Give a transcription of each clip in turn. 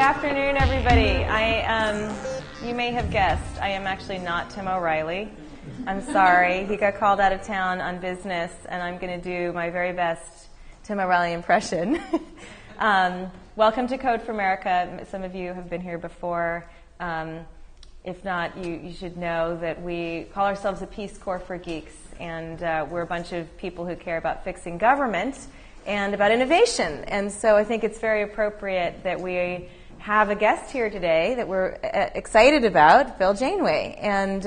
afternoon, everybody. You may have guessed, I am actually not Tim O'Reilly. I'm sorry. He got called out of town on business, and I'm going to do my very best Tim O'Reilly impression. Welcome to Code for America. Some of you have been here before. If not, you should know that we call ourselves a Peace Corps for Geeks, and we're a bunch of people who care about fixing government and about innovation. And so I think it's very appropriate that we have a guest here today that we're excited about, Bill Janeway. And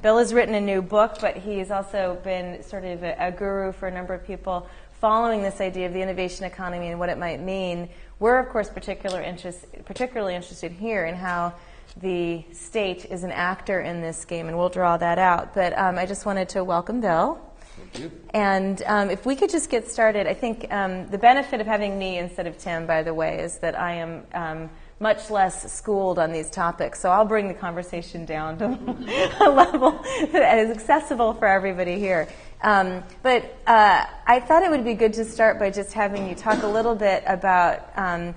Bill has written a new book, but he's also been sort of a guru for a number of people following this idea of the innovation economy and what it might mean. We're, of course, particularly interested here in how the state is an actor in this game, and we'll draw that out. But I just wanted to welcome Bill. Thank you. And if we could just get started, I think the benefit of having me instead of Tim, by the way, is that I am much less schooled on these topics. So I'll bring the conversation down to a level that is accessible for everybody here. But I thought it would be good to start by just having you talk a little bit about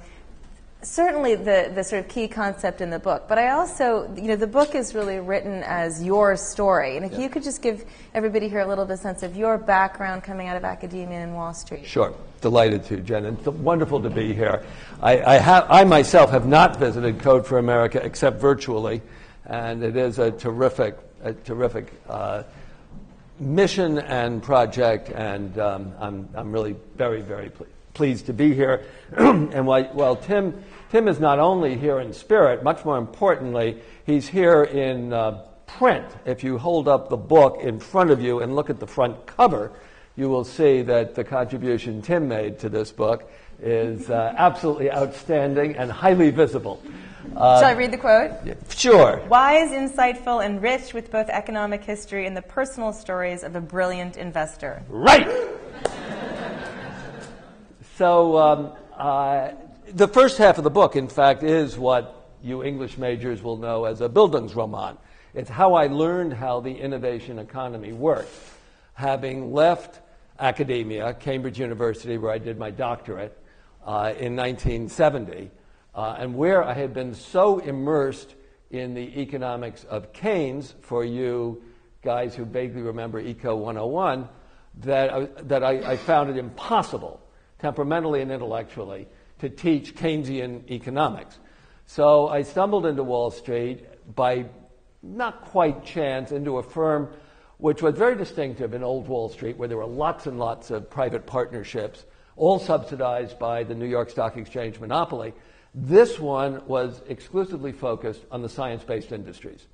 certainly the sort of key concept in the book, but I also, the book is really written as your story. And if you could just give everybody here a little bit of sense of your background coming out of academia and Wall Street. Sure. Delighted to, Jen. It's wonderful to be here. I myself have not visited Code for America except virtually, and it is a terrific mission and project, and I'm really very, very pleased to be here. And while Tim is not only here in spirit, much more importantly, he's here in print. If you hold up the book in front of you and look at the front cover, you will see that the contribution Tim made to this book is absolutely outstanding and highly visible. Shall I read the quote? Sure. Wise, insightful, and rich with both economic history and the personal stories of a brilliant investor. Right! So the first half of the book, in fact, is what you English majors will know as a Bildungsroman. It's how I learned how the innovation economy works. Having left academia, Cambridge University, where I did my doctorate in 1970, and where I had been so immersed in the economics of Keynes, for you guys who vaguely remember Eco 101, that I found it impossible, temperamentally and intellectually, to teach Keynesian economics. So I stumbled into Wall Street by not quite chance into a firm which was very distinctive in old Wall Street, where there were lots and lots of private partnerships, all subsidized by the New York Stock Exchange monopoly. This one was exclusively focused on the science-based industries,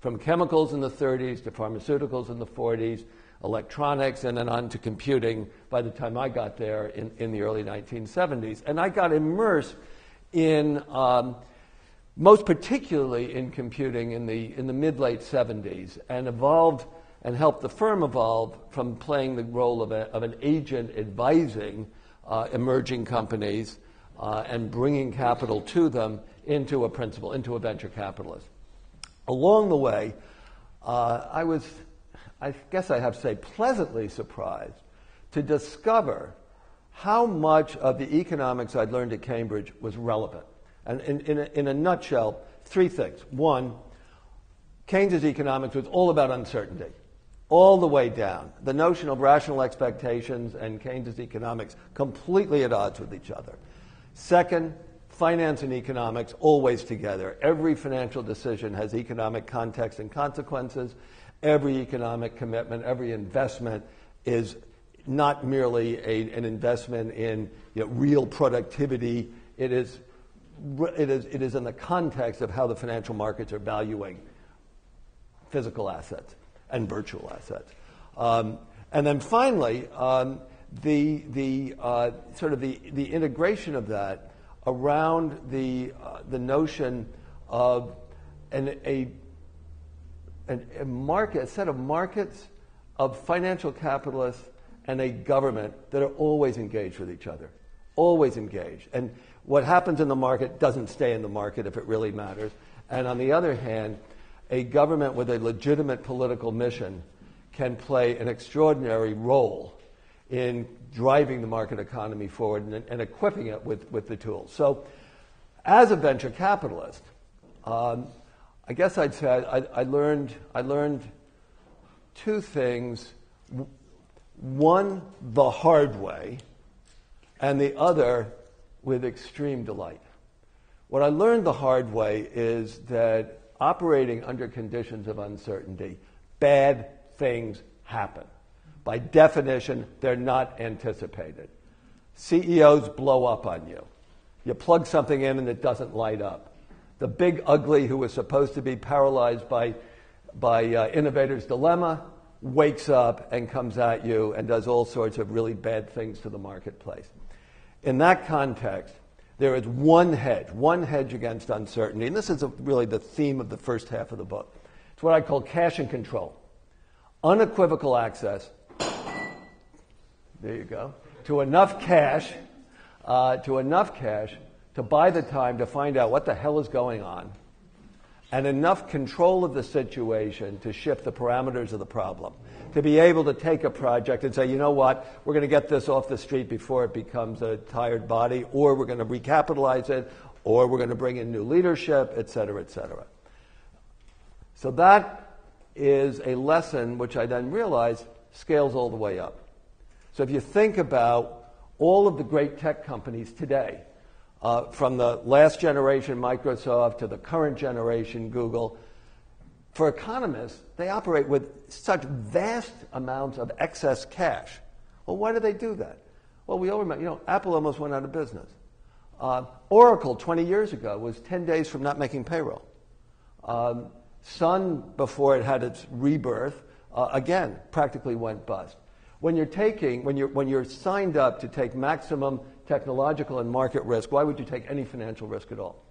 from chemicals in the 30s to pharmaceuticals in the 40s, electronics, and then on to computing by the time I got there in the early 1970s. And I got immersed in, most particularly in computing in the mid-late 70s, and evolved and helped the firm evolve from playing the role of an agent advising emerging companies and bringing capital to them into a principal, into a venture capitalist. Along the way, I guess I have to say, pleasantly surprised to discover how much of the economics I'd learned at Cambridge was relevant. And in a nutshell, three things. One, Keynes's economics was all about uncertainty, all the way down. The notion of rational expectations and Keynes's economics completely at odds with each other. Second, finance and economics always together. Every financial decision has economic context and consequences. Every economic commitment, every investment is not merely an investment in real productivity. It is in the context of how the financial markets are valuing physical assets and virtual assets. And then finally, the integration of that around the notion of a set of markets of financial capitalists and a government that are always engaged with each other, always engaged. And what happens in the market doesn't stay in the market if it really matters. And on the other hand, a government with a legitimate political mission can play an extraordinary role in driving the market economy forward and equipping it with the tools. So As a venture capitalist, I guess I'd say I learned two things. One, the hard way, and the other with extreme delight. What I learned the hard way is that operating under conditions of uncertainty, bad things happen. By definition, they're not anticipated. CEOs blow up on you. You plug something in and it doesn't light up. The big ugly who was supposed to be paralyzed by innovator's dilemma wakes up and comes at you and does all sorts of really bad things to the marketplace. In that context, there is one hedge against uncertainty, and this is really the theme of the first half of the book. It's what I call cash and control. Unequivocal access, there you go, to enough cash to buy the time to find out what the hell is going on, and enough control of the situation to shift the parameters of the problem, to be able to take a project and say, you know what, we're going to get this off the street before it becomes a tired body, or we're going to recapitalize it, or we're going to bring in new leadership, et cetera, et cetera. So that is a lesson which I then realized scales all the way up. So if you think about all of the great tech companies today, from the last generation Microsoft to the current generation Google, for economists, they operate with such vast amounts of excess cash. Well, why do they do that? Well, we all remember, Apple almost went out of business. Oracle 20 years ago was 10 days from not making payroll. Sun, before it had its rebirth, again, practically went bust. When you're signed up to take maximum technological and market risk, why would you take any financial risk at all?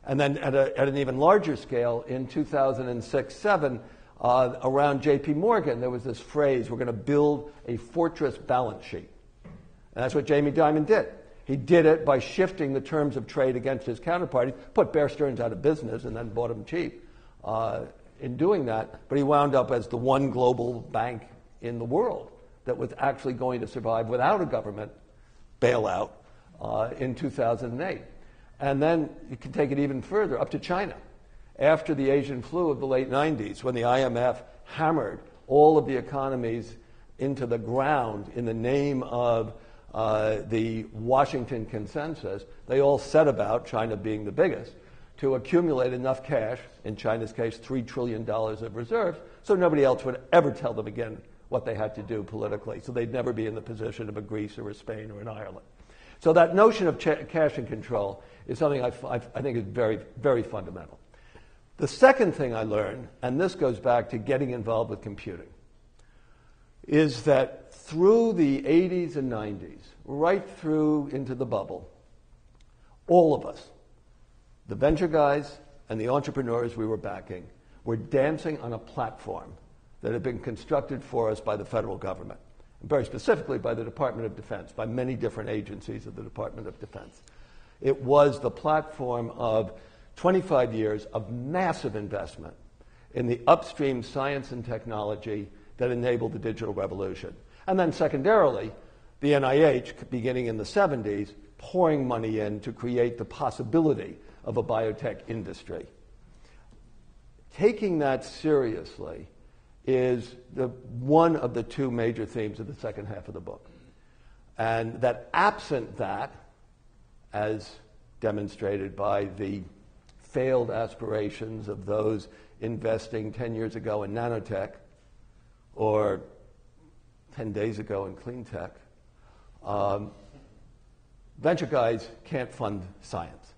And then at an even larger scale, in 2006-07, around J.P. Morgan, there was this phrase, we're going to build a fortress balance sheet. And that's what Jamie Dimon did. He did it by shifting the terms of trade against his counterparty, put Bear Stearns out of business, and then bought him cheap in doing that. But he wound up as the one global bank in the world that was actually going to survive without a government bailout in 2008. And then you can take it even further, up to China. After the Asian flu of the late 90s, when the IMF hammered all of the economies into the ground in the name of the Washington Consensus, they all set about, China being the biggest, to accumulate enough cash, in China's case $3 trillion of reserves, so nobody else would ever tell them again what they had to do politically, so they'd never be in the position of a Greece or a Spain or an Ireland. So that notion of cash and control is something I think is very, very fundamental. The second thing I learned, and this goes back to getting involved with computing, is that through the 80s and 90s, right through into the bubble, all of us, the venture guys and the entrepreneurs we were backing, were dancing on a platform that had been constructed for us by the federal government, and very specifically by the Department of Defense, by many different agencies of the Department of Defense. It was the platform of 25 years of massive investment in the upstream science and technology that enabled the digital revolution. And then secondarily, the NIH, beginning in the 70s, pouring money in to create the possibility of a biotech industry. Taking that seriously is one of the two major themes of the second half of the book. And that absent that, as demonstrated by the failed aspirations of those investing 10 years ago in nanotech or 10 days ago in clean tech, venture guys can't fund science.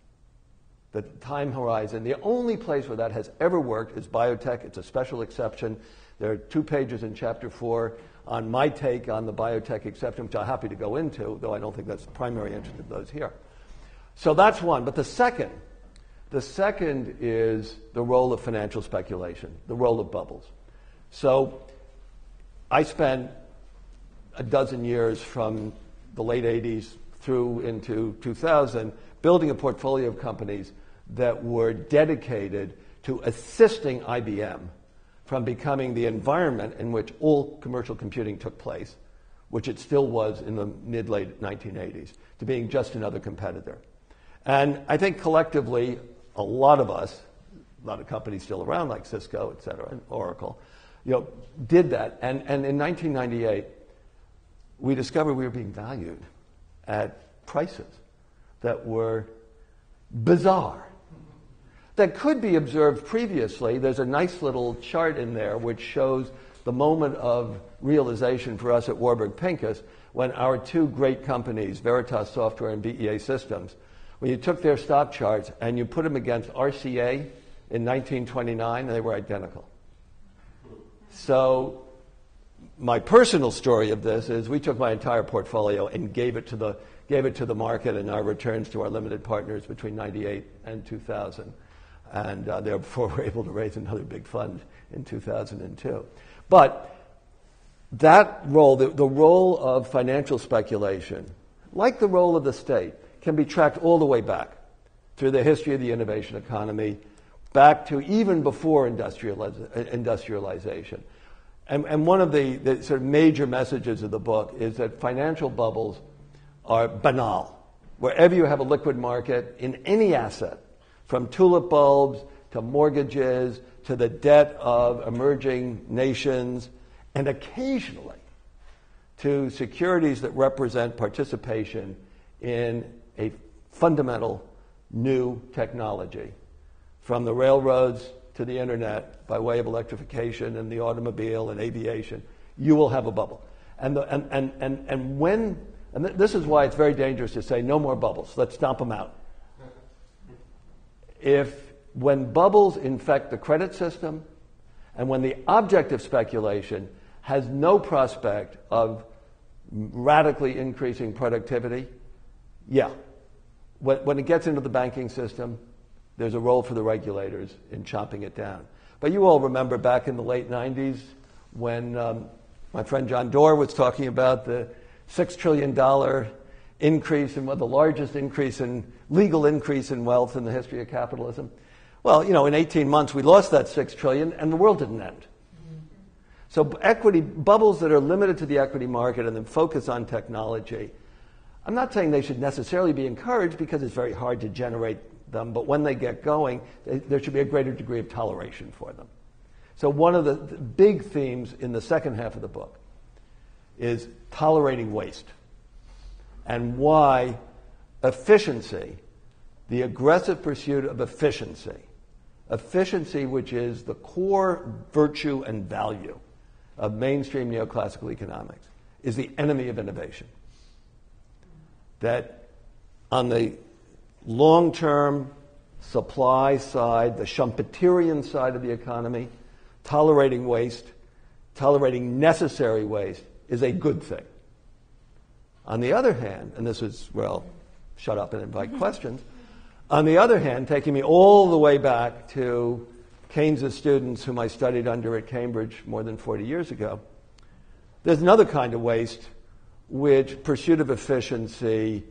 The time horizon, the only place where that has ever worked is biotech. It's a special exception. There are 2 pages in Chapter 4 on my take on the biotech exception, which I'm happy to go into, though I don't think that's the primary interest of those here. So that's one. But the second is the role of financial speculation, the role of bubbles. So I spent a dozen years from the late 80s through into 2000 building a portfolio of companies that were dedicated to assisting IBM from becoming the environment in which all commercial computing took place, which it still was in the mid-late 1980s, to being just another competitor. And I think collectively, a lot of us, a lot of companies still around like Cisco, et cetera, and Oracle, did that. And in 1998, we discovered we were being valued at prices that were bizarre, that could be observed previously. There's a nice little chart in there which shows the moment of realization for us at Warburg Pincus when our two great companies, Veritas Software and BEA Systems, when you took their stock charts and you put them against RCA in 1929, they were identical. So my personal story of this is we took my entire portfolio and gave it to the market and our returns to our limited partners between 98 and 2000. And therefore we were able to raise another big fund in 2002. But that role, the role of financial speculation, like the role of the state, can be tracked all the way back through the history of the innovation economy, back to even before industrialization. And one of the sort of major messages of the book is that financial bubbles are banal. Wherever you have a liquid market in any asset, from tulip bulbs to mortgages to the debt of emerging nations, and occasionally to securities that represent participation in a fundamental new technology, from the railroads to the internet by way of electrification and the automobile and aviation, you will have a bubble. And this is why it's very dangerous to say no more bubbles. Let's stomp them out. When bubbles infect the credit system, and when the object of speculation has no prospect of radically increasing productivity, when it gets into the banking system, there's a role for the regulators in chopping it down. But you all remember back in the late 90s when my friend John Doerr was talking about the $6 trillion increase in the largest legal increase in wealth in the history of capitalism. Well, in 18 months we lost that $6 trillion and the world didn't end. So equity bubbles that are limited to the equity market and then focus on technology, I'm not saying they should necessarily be encouraged because it's very hard to generate them, but when they get going, there should be a greater degree of toleration for them. So one of the big themes in the second half of the book is tolerating waste and why efficiency, the aggressive pursuit of efficiency which is the core virtue and value of mainstream neoclassical economics, is the enemy of innovation. That on the long-term supply side, the Schumpeterian side of the economy, tolerating waste, tolerating necessary waste, is a good thing. On the other hand, and this is, shut up and invite questions. On the other hand, taking me all the way back to Keynes' students whom I studied under at Cambridge more than 40 years ago, there's another kind of waste which pursuit of efficiency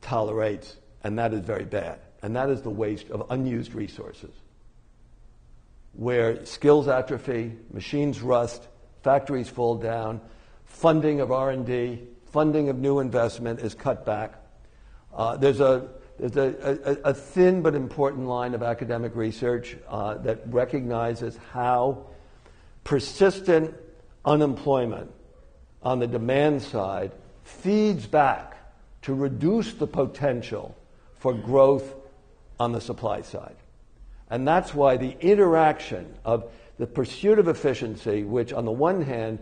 tolerates, and that is very bad. And that is the waste of unused resources, where skills atrophy, machines rust, factories fall down, funding of R&D, funding of new investment is cut back. There's a thin but important line of academic research that recognizes how persistent unemployment on the demand side feeds back to reduce the potential for growth on the supply side. And that's why the interaction of the pursuit of efficiency, which on the one hand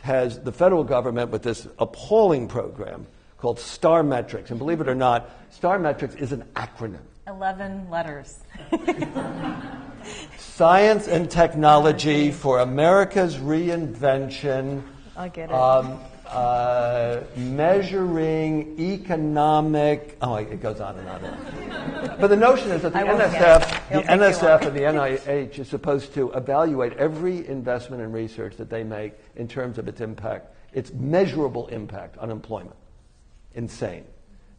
has the federal government with this appalling program called STAR Metrics. And believe it or not, STAR Metrics is an acronym. 11 letters. Science and Technology for America's Reinvention. I'll get it. Measuring economic... it goes on and on and on. But the notion is that the NSF and the NIH is supposed to evaluate every investment and research that they make in terms of its impact, its measurable impact on employment. Insane.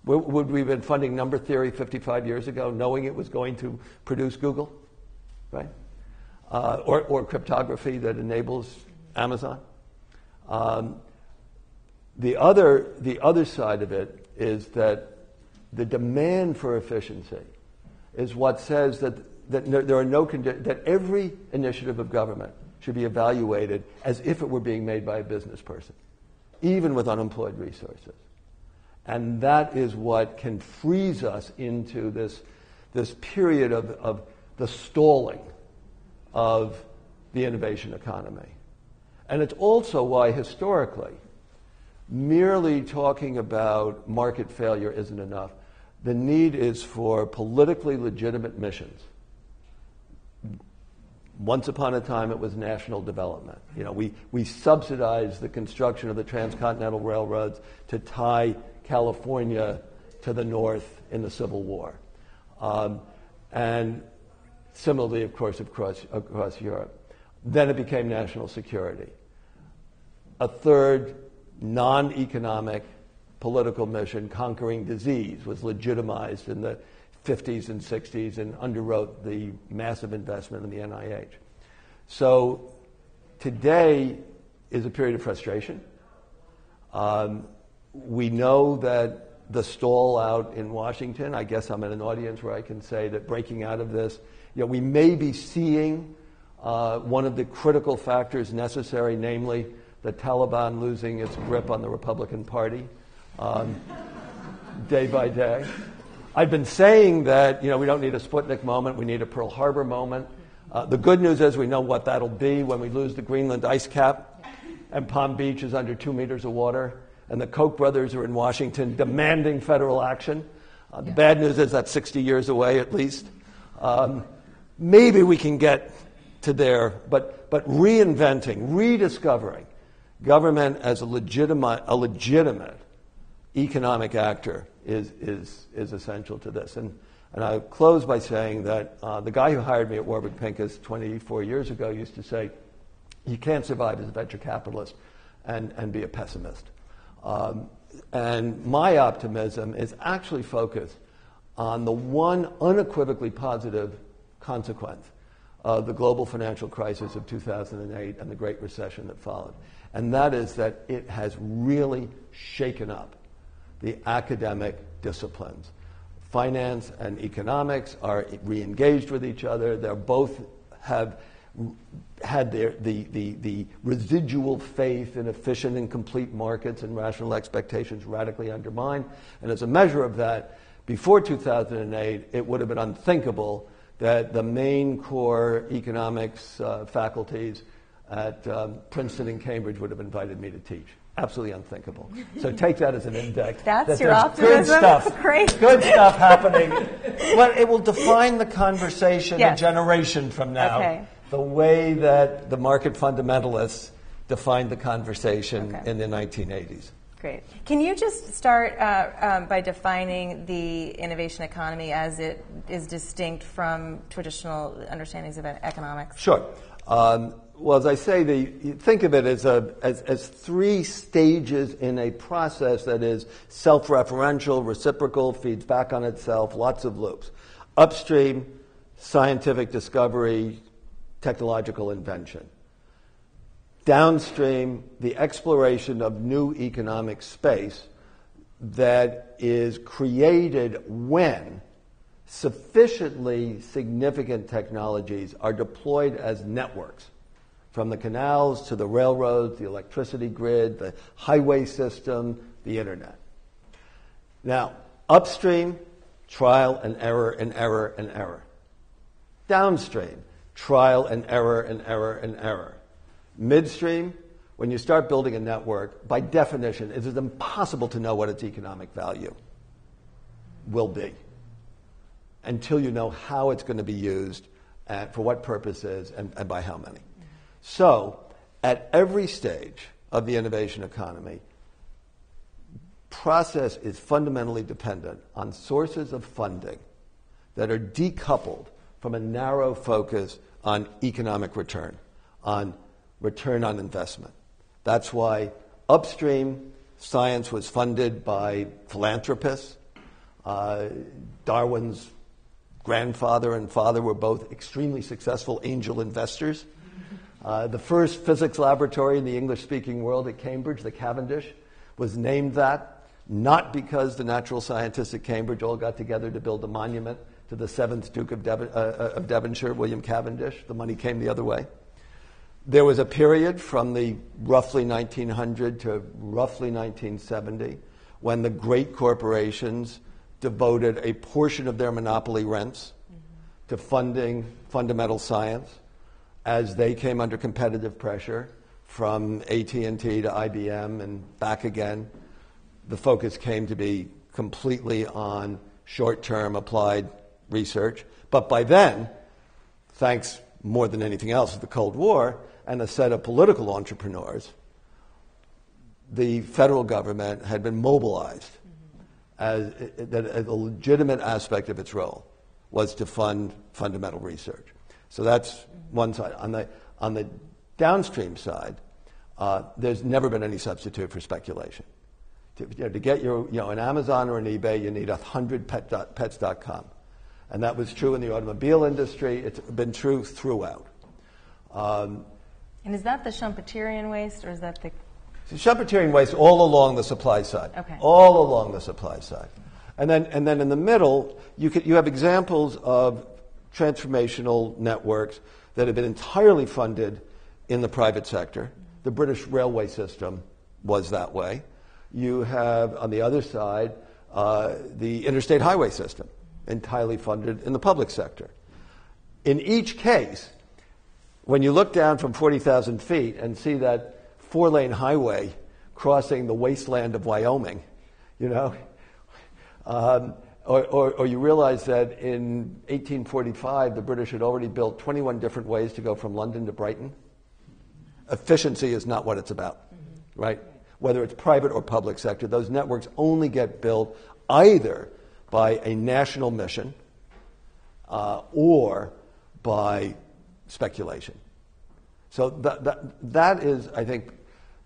Would we have been funding number theory 55 years ago, knowing it was going to produce Google, right? Or cryptography that enables Amazon? The other side of it is that the demand for efficiency is what says that there are that every initiative of government should be evaluated as if it were being made by a business person, even with unemployed resources. And that is what can freeze us into this period of the stalling of the innovation economy. And it's also why, historically, merely talking about market failure isn't enough. The need is for politically legitimate missions. Once upon a time, it was national development. We subsidized the construction of the transcontinental railroads to tie California to the north in the Civil War. And similarly, of course, across Europe. Then it became national security. A third non-economic political mission, conquering disease, was legitimized in the 50s and 60s and underwrote the massive investment in the NIH. So today is a period of frustration. We know that the stall out in Washington, I guess I'm in an audience where I can say that breaking out of this, we may be seeing one of the critical factors necessary, namely the Taliban losing its grip on the Republican Party day by day. I've been saying that we don't need a Sputnik moment, we need a Pearl Harbor moment. The good news is we know what that'll be when we lose the Greenland ice cap and Palm Beach is under 2 meters of water and the Koch brothers are in Washington demanding federal action. The bad news is that's 60 years away at least. Maybe we can get to there, but reinventing, rediscovering government as a legitimate economic actor is essential to this. And I'll close by saying that the guy who hired me at Warburg Pincus 24 years ago used to say, you can't survive as a venture capitalist and be a pessimist. And my optimism is actually focused on the one unequivocally positive consequence of the global financial crisis of 2008 and the Great Recession that followed. And that is that it has really shaken up the academic disciplines. Finance and economics are re-engaged with each other. They both have had the residual faith in efficient and complete markets and rational expectations radically undermined. And as a measure of that, before 2008, it would have been unthinkable that the main core economics faculties at Princeton and Cambridge would have invited me to teach. Absolutely unthinkable. So take that as an index. That's your optimism. Good stuff. Great. Good stuff happening. But it will define the conversation a generation from now. Okay. The way that the market fundamentalists defined the conversation in the 1980s. Great. Can you just start by defining the innovation economy as it is distinct from traditional understandings of economics? Sure. Well, as I say, think of it as three stages in a process that is self-referential, reciprocal, feeds back on itself, lots of loops. Upstream, scientific discovery, technological invention. Downstream, the exploration of new economic space that is created when sufficiently significant technologies are deployed as networks, from the canals to the railroads, the electricity grid, the highway system, the internet. Now, upstream, trial and error and error and error. Downstream, trial and error and error and error. Midstream, when you start building a network, by definition, it is impossible to know what its economic value will be until you know how it's going to be used, and for what purposes, and by how many. So, at every stage of the innovation economy, process is fundamentally dependent on sources of funding that are decoupled from a narrow focus on economic return, on return on investment. That's why upstream science was funded by philanthropists. Darwin's grandfather and father were both extremely successful angel investors. The first physics laboratory in the English-speaking world at Cambridge, the Cavendish, was named that not because the natural scientists at Cambridge all got together to build a monument to the 7th Duke of Devonshire, William Cavendish. The money came the other way. There was a period from the roughly 1900 to roughly 1970 when the great corporations devoted a portion of their monopoly rents to funding fundamental science as they came under competitive pressure from AT&T to IBM and back again. The focus came to be completely on short-term applied research. But by then, thanks more than anything else to the Cold War and a set of political entrepreneurs, the federal government had been mobilized as a legitimate aspect of its role was to fund fundamental research. So that's one side. On the downstream side, there's never been any substitute for speculation. To get an Amazon or an eBay, you need 100 pets.com. And that was true in the automobile industry. It's been true throughout. And is that the Schumpeterian waste, or is that the... Schumpeterian waste all along the supply side. Okay. All along the supply side. And then in the middle, you have examples of transformational networks that have been entirely funded in the private sector. The British railway system was that way. You have, on the other side, the interstate highway system, entirely funded in the public sector. In each case, when you look down from 40,000 feet and see that 4-lane highway crossing the wasteland of Wyoming, or you realize that in 1845 the British had already built 21 different ways to go from London to Brighton. Efficiency is not what it's about, right? Whether it's private or public sector, those networks only get built either by a national mission or by speculation. So that is, I think,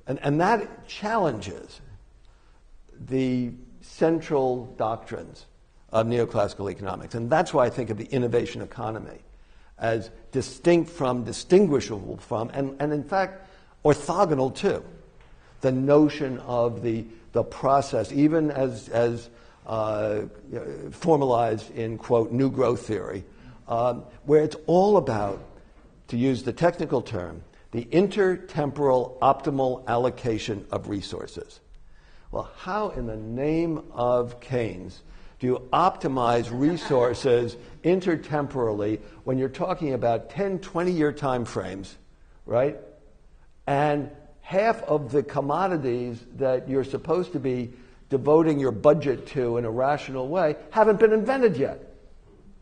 and that challenges the central doctrines of neoclassical economics. And that's why I think of the innovation economy as distinct from, distinguishable from, and in fact, orthogonal to the notion of the process, even as formalized in, quote, new growth theory, where it's all about, to use the technical term, the intertemporal optimal allocation of resources. Well, how in the name of Keynes do you optimize resources intertemporally when you're talking about 10, 20-year time frames, right? And half of the commodities that you're supposed to be devoting your budget to in a rational way haven't been invented yet,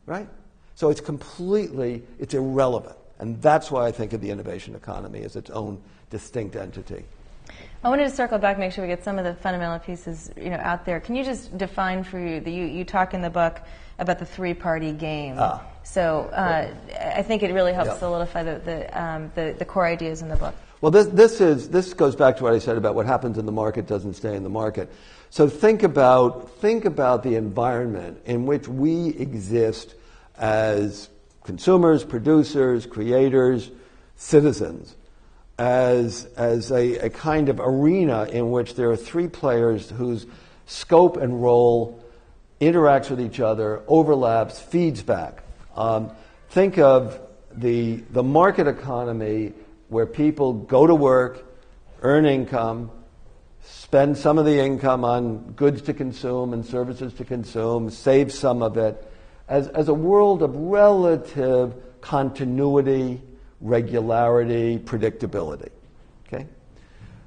right? So it's irrelevant. And that's why I think of the innovation economy as its own distinct entity. I wanted to circle back, make sure we get some of the fundamental pieces, out there. Can you just define for you talk in the book about the three-party game. So I think it really helps solidify the core ideas in the book. Well, this goes back to what I said about what happens in the market doesn't stay in the market. So think about the environment in which we exist as consumers, producers, creators, citizens, as a kind of arena in which there are three players whose scope and role interacts with each other, overlaps, feeds back. Think of the market economy where people go to work, earn income, spend some of the income on goods to consume and services to consume, save some of it, as a world of relative continuity, regularity, predictability. Okay?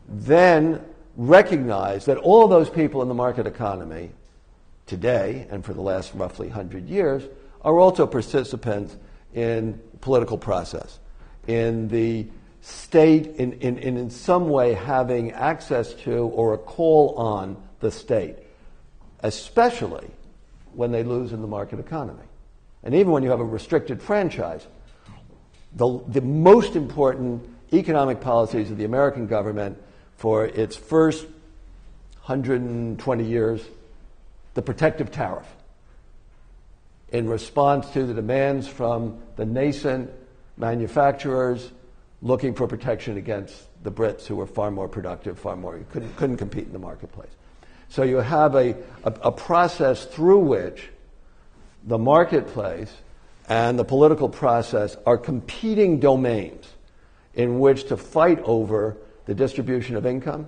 Then recognize that all of those people in the market economy today and for the last roughly 100 years are also participants in political process, in the state, in some way having access to or a call on the state, especially when they lose in the market economy. And even when you have a restricted franchise, the most important economic policies of the American government for its first 120 years, the protective tariff, in response to the demands from the nascent manufacturers looking for protection against the Brits, who were far more productive, couldn't compete in the marketplace. So you have a process through which the marketplace and the political process are competing domains in which to fight over the distribution of income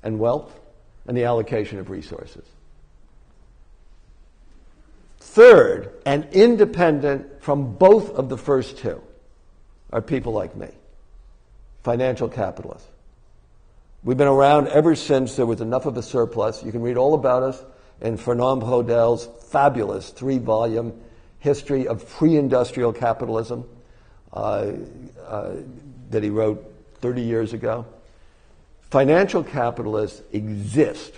and wealth and the allocation of resources. Third, and independent from both of the first two, are people like me, financial capitalists. We've been around ever since there was enough of a surplus. You can read all about us in Fernand Braudel's fabulous 3-volume history of pre-industrial capitalism that he wrote 30 years ago. Financial capitalists exist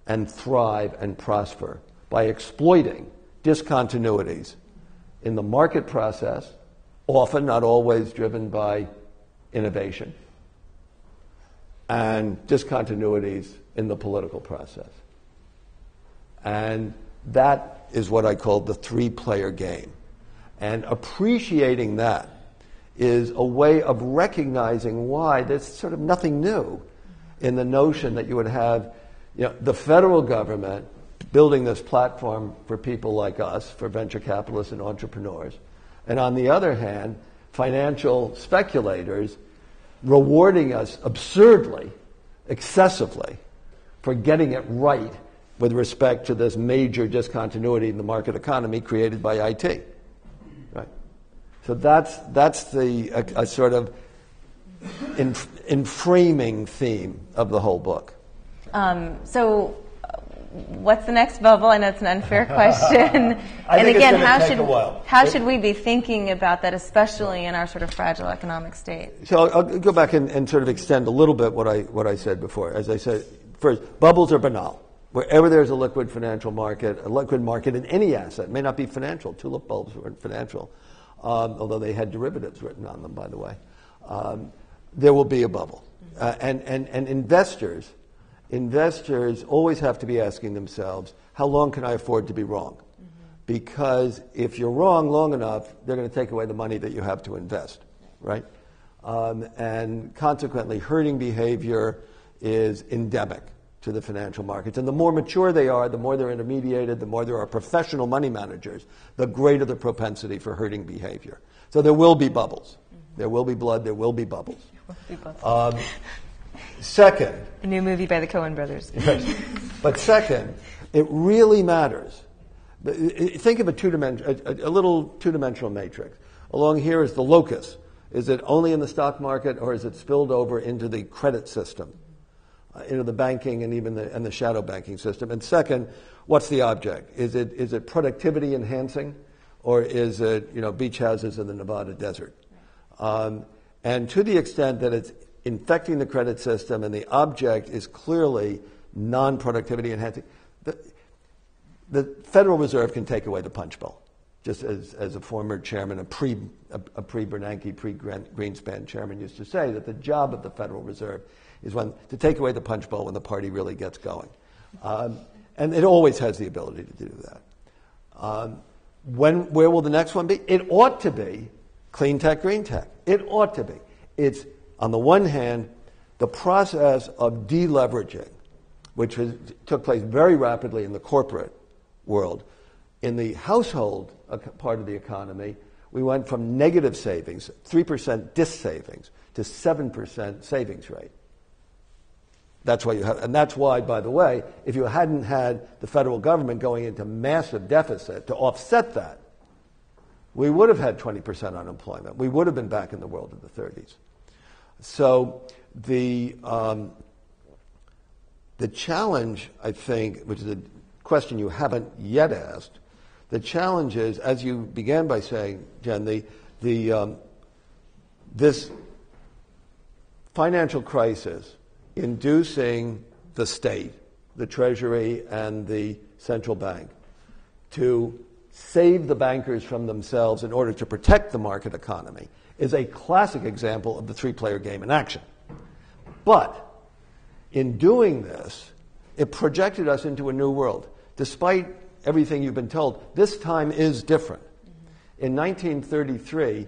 and thrive and prosper by exploiting discontinuities in the market process, often, not always, driven by innovation, and discontinuities in the political process. And that is what I call the 3-player game. And appreciating that is a way of recognizing why there's sort of nothing new in the notion that you would have, the federal government building this platform for people like us, for venture capitalists and entrepreneurs, and on the other hand, financial speculators rewarding us absurdly, excessively, for getting it right with respect to this major discontinuity in the market economy created by IT. Right? So that's a sort of inframing theme of the whole book. So what's the next bubble? I know it's an unfair question. And again, how should we be thinking about that, especially in our sort of fragile economic state? So I'll go back and sort of extend a little bit what I said before. As I said, first, bubbles are banal. Wherever there's a liquid financial market, a liquid market in any asset, it may not be financial. Tulip bulbs weren't financial, although they had derivatives written on them, by the way. There will be a bubble. And investors always have to be asking themselves, how long can I afford to be wrong? Mm-hmm. Because if you're wrong long enough, they're going to take away the money that you have to invest, right? And consequently, herding behavior is endemic to the financial markets. And the more mature they are, the more they're intermediated, the more there are professional money managers, the greater the propensity for herding behavior. So there will be bubbles. Mm-hmm. There will be blood, there will be bubbles. Second, a new movie by the Coen brothers. But second, it really matters. Think of a little two-dimensional matrix. Along here is the locus. Is it only in the stock market, or is it spilled over into the credit system, into the banking and even the shadow banking system? And second, what's the object? Is it productivity enhancing, or is it beach houses in the Nevada desert? And to the extent that it's infecting the credit system and the object is clearly non-productivity enhancing, the Federal Reserve can take away the punch bowl. Just as a former chairman, a pre-Bernanke, pre-Greenspan chairman used to say, that the job of the Federal Reserve is to take away the punch bowl when the party really gets going. And it always has the ability to do that. Where will the next one be? It ought to be clean tech, green tech. It ought to be. It's, on the one hand, the process of deleveraging, which took place very rapidly in the corporate world. In the household part of the economy, we went from negative savings, 3% dis-savings, to 7% savings rate. That's why and that's why, by the way, if you hadn't had the federal government going into massive deficit to offset that, we would have had 20% unemployment. We would have been back in the world of the 30s. So the challenge, I think, which is a question you haven't yet asked, the challenge is, as you began by saying, Jen, this financial crisis inducing the state, the Treasury, and the central bank to save the bankers from themselves in order to protect the market economy is a classic example of the three-player game in action. But in doing this, it projected us into a new world. Despite everything you've been told, this time is different. In 1933,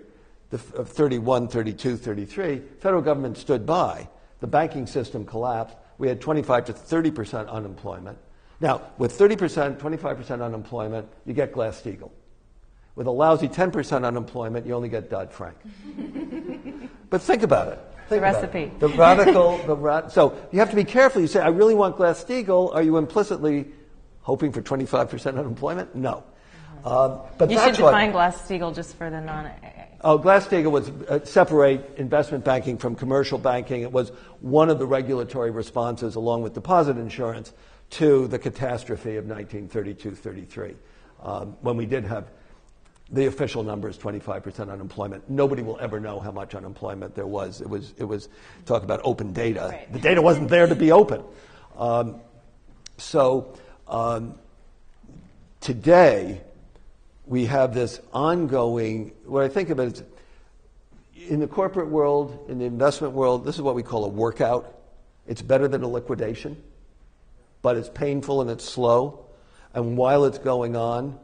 31, 32, 33, federal government stood by. The banking system collapsed. we had 25 to 30% unemployment. Now, with 30%, 25% unemployment, you get Glass-Steagall. With a lousy 10% unemployment, you only get Dodd-Frank. But think about it. The recipe. The radical, so you have to be careful. You say, I really want Glass-Steagall. Are you implicitly hoping for 25% unemployment? No. But you that's should define Glass-Steagall just for the non-AA. Oh, Glass-Steagall was separate investment banking from commercial banking. It was one of the regulatory responses, along with deposit insurance, to the catastrophe of 1932-33, when we did have the official number is 25% unemployment. Nobody will ever know how much unemployment there was. It was talk about open data. Right. The data wasn't there to be open. Today, we have this ongoing, what I think of it is, in the corporate world, in the investment world, this is what we call a workout. It's better than a liquidation, but it's painful and it's slow. And while it's going on,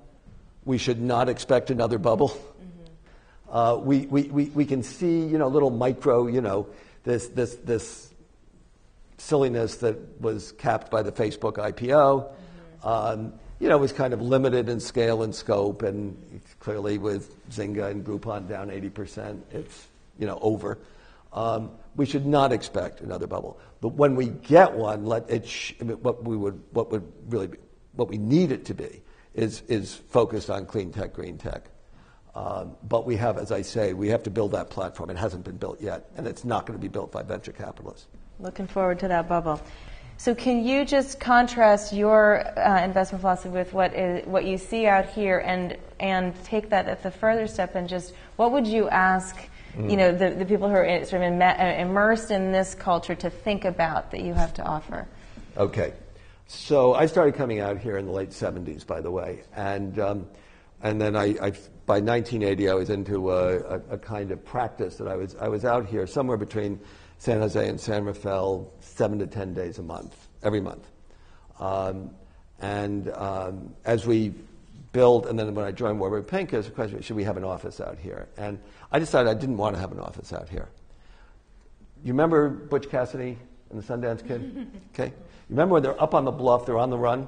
we should not expect another bubble. Mm-hmm. We can see, little micro, this silliness that was capped by the Facebook IPO. Mm-hmm. It was kind of limited in scale and scope, and clearly with Zynga and Groupon down 80%, it's over. We should not expect another bubble. But when we get one, what we need it to be is focused on clean tech, green tech. But we have, as I say, we have to build that platform. It hasn't been built yet, and it's not going to be built by venture capitalists. Looking forward to that bubble. So can you just contrast your investment philosophy with what you see out here, and take that at the further step, and just what would you ask the people who are sort of immersed in this culture to think about that you have to offer? Okay. So I started coming out here in the late 70s, by the way, and then I by 1980 I was into a kind of practice that I was out here somewhere between San Jose and San Rafael 7 to 10 days a month, every month, as we build, and then when I joined Warburg Pincus, the question was, should we have an office out here? And I decided I didn't want to have an office out here. You remember Butch Cassidy and the Sundance Kid? Okay. You remember when they're up on the bluff, they're on the run,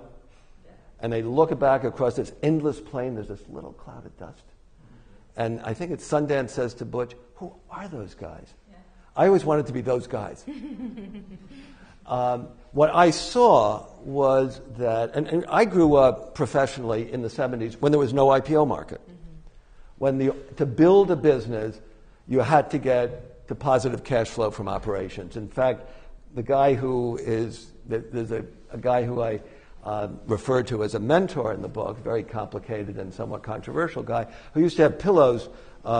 and they look back across this endless plain, there's this little cloud of dust. And I think it's Sundance says to Butch, who are those guys? Yeah. I always wanted to be those guys. What I saw was that, and I grew up professionally in the 70s when there was no IPO market. Mm-hmm. To build a business, you had to get the positive cash flow from operations. In fact, the guy there's a guy who I refer to as a mentor in the book, very complicated and somewhat controversial guy, who used to have pillows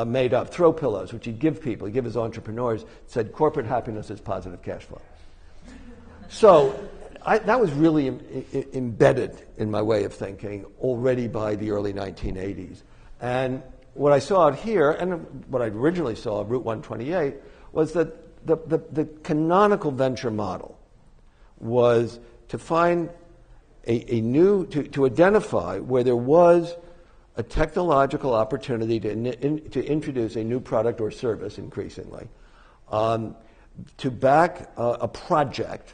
made up, throw pillows, which he'd give people, he'd give his entrepreneurs, said corporate happiness is positive cash flow. So that was really embedded in my way of thinking already by the early 1980s. And what I saw out here, and what I originally saw at Route 128, was that the canonical venture model was to find to identify where there was a technological opportunity to introduce a new product or service increasingly, to back a project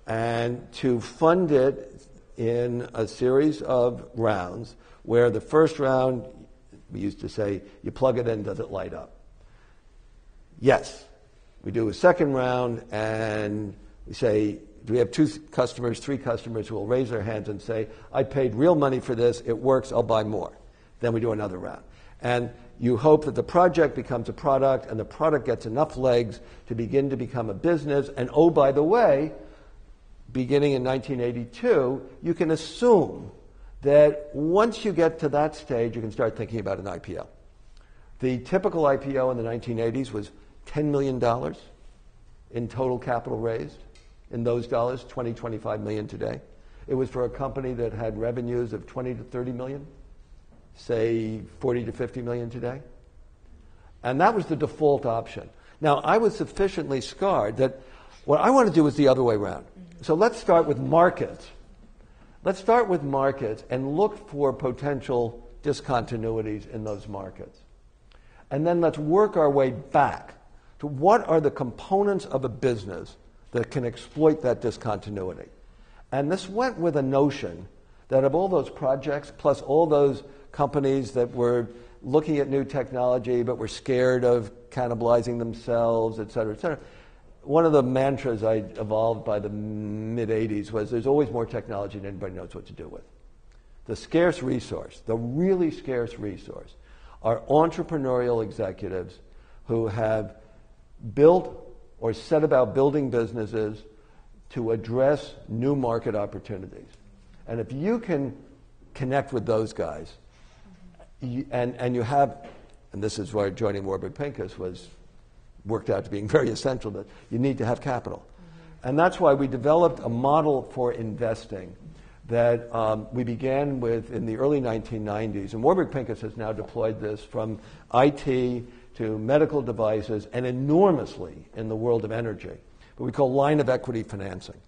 and to fund it in a series of rounds where the first round, we used to say, you plug it in, does it light up? Yes. We do a second round and we say, we have 2 customers, 3 customers who will raise their hands and say, I paid real money for this, it works, I'll buy more. Then we do another round. And you hope that the project becomes a product and the product gets enough legs to begin to become a business. And oh, by the way, beginning in 1982, you can assume that once you get to that stage, you can start thinking about an IPO. The typical IPO in the 1980s was $10 million in total capital raised. In those dollars, 20, 25 million today. It was for a company that had revenues of 20 to 30 million, say 40 to 50 million today. And that was the default option. Now, I was sufficiently scarred that what I want to do is the other way around. Mm-hmm. So let's start with markets. Let's start with markets and look for potential discontinuities in those markets. And then let's work our way back to what are the components of a business that can exploit that discontinuity. And this went with a notion that of all those projects, plus all those companies that were looking at new technology but were scared of cannibalizing themselves, et cetera, one of the mantras I evolved by the mid-'80s was there's always more technology than anybody knows what to do with. The scarce resource, the really scarce resource, are entrepreneurial executives who have built or set about building businesses to address new market opportunities. And if you can connect with those guys, and you have, and this is why joining Warburg Pincus worked out to being very essential, that you need to have capital. Mm-hmm. And that's why we developed a model for investing that we began with in the early 1990s. And Warburg Pincus has now deployed this from IT to medical devices and enormously in the world of energy. What we call line of equity financing.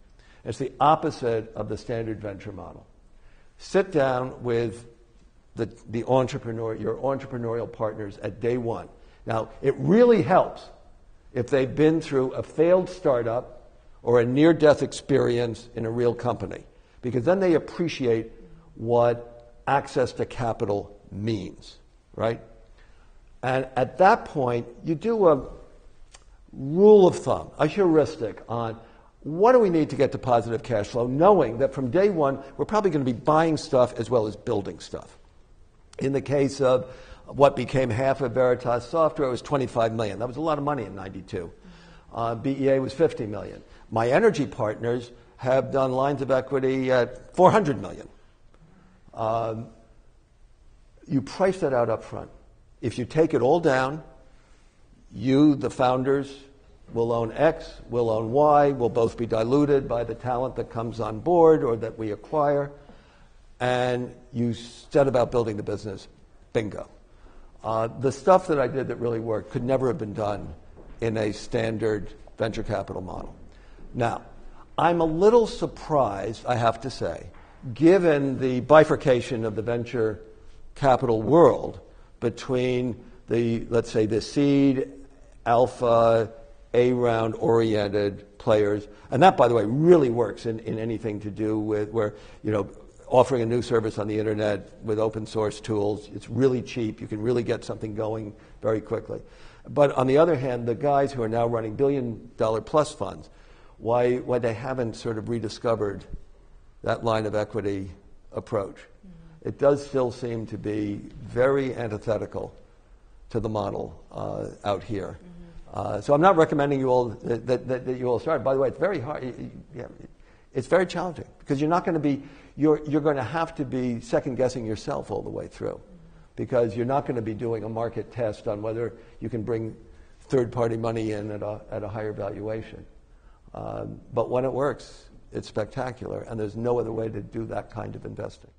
It's the opposite of the standard venture model. Sit down with the entrepreneur, your entrepreneurial partners at day one. Now, it really helps if they've been through a failed startup or a near-death experience in a real company, because then they appreciate what access to capital means, right? And at that point, you do a rule of thumb, a heuristic on what do we need to get to positive cash flow, knowing that from day one, we're probably going to be buying stuff as well as building stuff. In the case of what became half of Veritas Software, it was $25 million. That was a lot of money in '92. BEA was $50 million. My energy partners have done lines of equity at $400 million. You price that out up front. If you take it all down, you, the founders, will own X, will own Y, will both be diluted by the talent that comes on board or that we acquire, and you set about building the business. Bingo. The stuff that I did that really worked could never have been done in a standard venture capital model. Now, I'm a little surprised, I have to say, given the bifurcation of the venture capital world between the, let's say, the seed, alpha, A-round oriented players, and that, by the way, really works in anything to do with where, offering a new service on the internet with open source tools. It's really cheap. You can really get something going very quickly. But on the other hand, the guys who are now running billion-dollar-plus funds, why they haven't sort of rediscovered that line of equity approach. Mm-hmm. It does still seem to be very antithetical to the model out here. Mm-hmm. So I'm not recommending you all that you all start. By the way, it's very hard. It's very challenging because you're not going to be. You're going to have to be second-guessing yourself all the way through, because you're not going to be doing a market test on whether you can bring third-party money in at a higher valuation. But when it works, it's spectacular, and there's no other way to do that kind of investing.